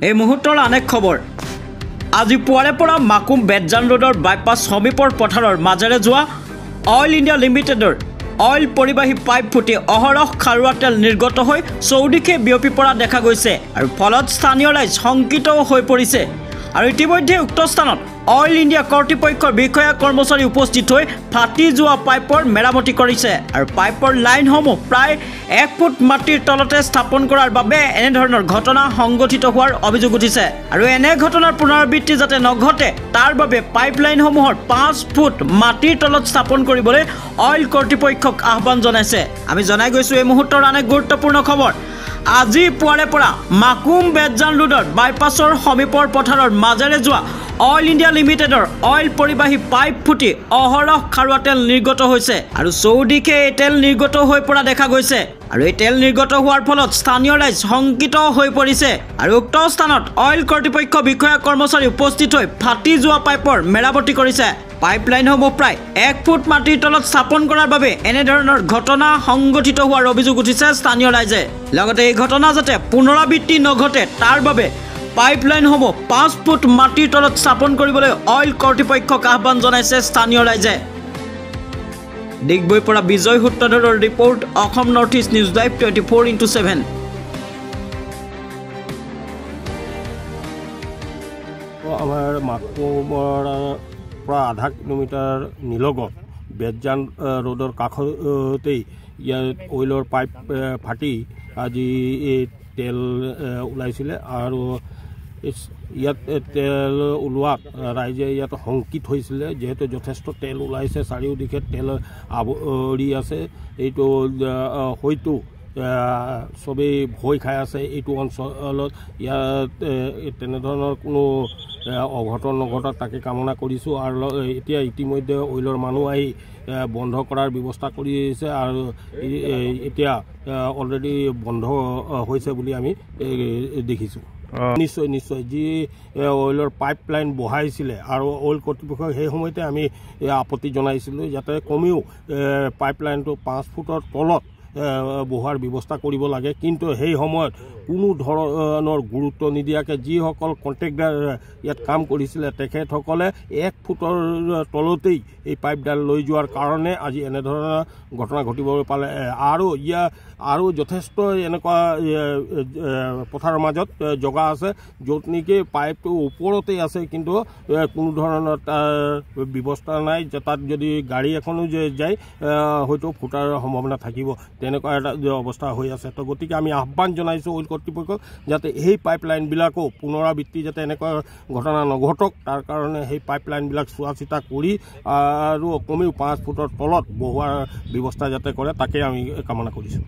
এই মুহূৰ্তৰ আন এক খবৰ আজি পুৱাৰে পৰা মাকুম বেতজান ৰোডৰ বাইপাছ সমীপৰ পথাৰৰ মাজেৰে যোৱা অইল ইণ্ডিয়া লিমিটেডৰ অইল পৰিবাহী পাইপ ফুটি অহৰহ খাৰুৱা তেল নিৰ্গত হৈ চৌদিশে বিয়পি পৰা দেখা গৈছে আৰু ফলত স্থানীয় ৰাইজ শংকিতও হৈ পৰিছে আৰু ইতিমধ্যে উক্ত স্থানত অইল ইণ্ডিয়া কৰ্তৃপক্ষৰ বিষয়া কৰ্মচাৰী উপস্থিত হৈ ফাটি যোৱা পাইপৰ মেৰামতি কৰিছে আৰু পাইপৰ লাইনসমূহ প্ৰায় 1 ফুট মাটিৰ তলতে স্থাপন কৰাৰ বাবে এনে ধৰণৰ ঘটনা সংঘটিত হোৱাৰ অভিযোগ উঠিছে আৰু এনে ঘটনাৰ পুনৰাবৃত্তি যাতে নঘটে তাৰ বাবে পাইপলাইনসমূহৰ 5 ফুট মাটিৰ তলত স্থাপন কৰিবলৈ অইল কৰ্তৃপক্ষক আহ্বান জনাইছে। আমি জনাই গৈছো এই মুহূৰ্তৰ আন এক গুৰুত্বপূৰ্ণ খবৰ আজি পুৱাৰে পৰা মাকুম বেতজান ৰোডৰ বাইপাছৰ সমীপৰ পথাৰৰ মাজেৰে যোৱা অইল ইণ্ডিয়া লিমিটেডৰ অইল পৰিবাহী পাইপ ফুটি অহৰহ খাৰুৱা তেল নিৰ্গত হৈছে আৰু চৌদিশে এই তেল নিৰ্গত হৈ পৰা দেখা গৈছে আৰু এই তেল নিৰ্গত হোৱাৰ ফলত স্থানীয় ৰাইজ শংকিত হৈ পৰিছে আৰু উক্ত স্থানত অইল কৰ্তৃপক্ষ বিষয়া কৰ্মচাৰী উপস্থিত হৈ ফাটি যোৱা পাইপৰ মেৰামতি কৰিছে। পাইপলাইনসমূহ প্ৰায় 1 ফুট মাটিৰ তলত স্থাপন কৰাৰ বাবে এনে ধৰণৰ ঘটনা সংঘটিত হোৱাৰ অভিযোগ উঠিছে স্থানীয় ৰাইজে। লগতে এই ঘটনা যাতে পুনৰাবৃত্তি নঘটে তাৰ বাবে পাইপলাইনসমূহ 5 ফুট মাটিৰ তলত স্থাপন কৰিবলৈ অইল কৰ্তৃপক্ষক আহ্বান জনাইছে স্থানীয় ৰাইজে। ডিগবৈৰ পৰা বিজয় সূত্ৰধৰৰ report, Assam north east news live 24/7। আমাৰ মাকুমৰ পৰা আধা কিলোমিটাৰ নিলগত বেতজান ৰোডৰ কাষতেই ইয়াত অইলৰ পাইপ ফাটি আজি তেল ওলাইছিলে আৰু ইয়াত তেল ওলোৱাত ৰাইজে ইয়াত শংকিত হৈছিলে যেহেতু যথেষ্ট তেল ওলাইছে, চাৰিওদিশে তেল আৱৰি আছে। এইটো হয়তো চবেই ভয় খাই আছে এইটো অঞ্চলত, ইয়াত তেনেধৰণৰ কোনো অঘটন নঘটক তাকে কামনা কৰিছোঁ। আৰু এতিয়া ইতিমধ্যে অইলৰ মানুহ আহি বন্ধ কৰাৰ ব্যৱস্থা কৰিছে আৰু এতিয়া অলৰেডি বন্ধ হৈছে বুলি আমি দেখিছোঁ। নিশ্চয় নিশ্চয় যি অইলৰ পাইপলাইন বহাইছিলে আৰু অইল কৰ্তৃপক্ষক সেই সময়তে আমি আপত্তি জনাইছিলোঁ যাতে কমেও পাইপলাইনটো 5 ফুটৰ তলত বহোৱাৰ ব্যৱস্থা কৰিব লাগে, কিন্তু সেই সময়ত কোনো ধৰণৰ গুৰুত্ব নিদিয়াকৈ যিসকল কণ্ট্ৰেক্টাৰ ইয়াত কাম কৰিছিলে তেখেতসকলে 1 ফুটৰ তলতেই এই পাইপডাল লৈ যোৱাৰ কাৰণে আজি এনেধৰণৰ ঘটনা ঘটিব পালে। আৰু যথেষ্ট এনেকুৱা পথাৰৰ মাজত জগা আছে য'ত নেকি পাইপটো ওপৰতেই আছে কিন্তু কোনো ধৰণৰ তাৰ ব্যৱস্থা নাই, তাত যদি গাড়ী এখনো যায় হয়তো ফুটাৰ সম্ভাৱনা থাকিব, তেনেকুৱা এটা অৱস্থা হৈ আছে। তো গতিকে আমি আহ্বান জনাইছোঁ অইল কৰ্তৃপক্ষক যাতে সেই পাইপলাইনবিলাকো পুনৰাবৃত্তি যাতে এনেকুৱা ঘটনা নঘটক তাৰ কাৰণে সেই পাইপলাইনবিলাক চোৱা চিতা কৰি আৰু কমেও 5 ফুটৰ তলত বহোৱাৰ ব্যৱস্থা যাতে কৰে তাকে আমি কামনা কৰিছোঁ।